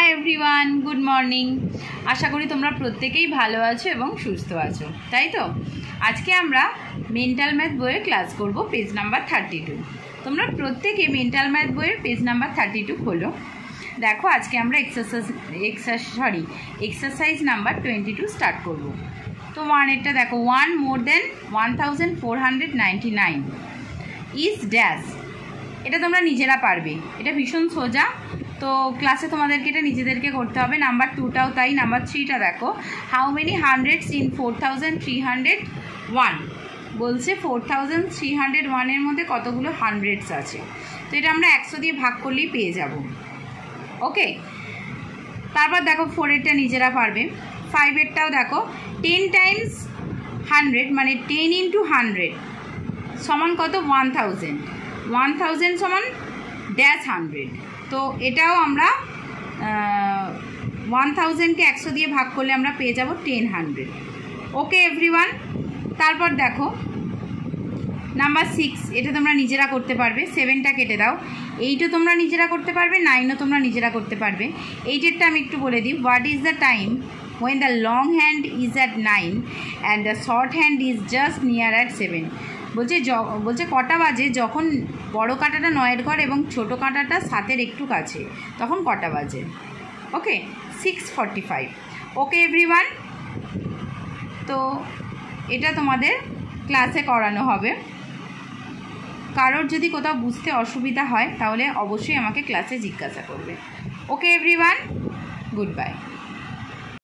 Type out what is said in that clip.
High everyone, good morning. আশা করি তোমরা প্রত্যেকেই ভালো আছো এবং সুস্থ আছো, তাই তো? আজকে আমরা মেন্টাল ম্যাথ বইয়ের ক্লাস করব, পেজ নাম্বার 32। তোমরা প্রত্যেকে মেন্টাল ম্যাথ বইয়ের পেজ নাম্বার 32 খোলো। দেখো, আজকে আমরা এক্সারসাইজ নাম্বার 22 স্টার্ট করব। তো ওয়ানেরটা দেখো, 1 more than 1499 ইজ ড্যাশ। এটা তোমরা নিজেরা পারবে, এটা ভীষণ সোজা। তো ক্লাসে তোমাদেরকে এটা নিজেদেরকে করতে হবে। নাম্বার 2টাও তাই। নাম্বার 3টা দেখো, হাউ মেনি হান্ড্রেডস ইন 4301 বলছে 4301-এর মধ্যে কতগুলো হান্ড্রেডস আছে। তো এটা আমরা 100 দিয়ে ভাগ করলেই পেয়ে যাব। ওকে, তারপর দেখো 4এরটা নিজেরা পারবে। 5এরটাও দেখো, 10 times 100 মানে 10 into 100 সমান কত? 1000। 1000 সমান ড্যাশ 100। তো এটাও আমরা 1000কে 100 দিয়ে ভাগ করলে আমরা পেয়ে যাব 1000। ওকে এভরিওয়ান। তারপর দেখো নাম্বার 6, এটা তোমরা নিজেরা করতে পারবে। 7টা কেটে দাও। 8ও তোমরা নিজেরা করতে পারবে, 9ও তোমরা নিজেরা করতে পারবে। 8এরটা আমি একটু বলে দিই। What is the time when the long hand is at 9 and the short hand is just near at 7? বলছে কটা বাজে যখন বড় কাঁটাটা 9-এর ঘর এবং ছোটো কাঁটাটা 7-এর একটু কাছে, তখন কটা বাজে? ওকে, 6:45। ওকে এভরিওয়ান। তো এটা তোমাদের ক্লাসে করানো হবে। কারোর যদি কোথাও বুঝতে অসুবিধা হয় তাহলে অবশ্যই আমাকে ক্লাসে জিজ্ঞাসা করবে। ওকে এভরিওয়ান, গুড বাই।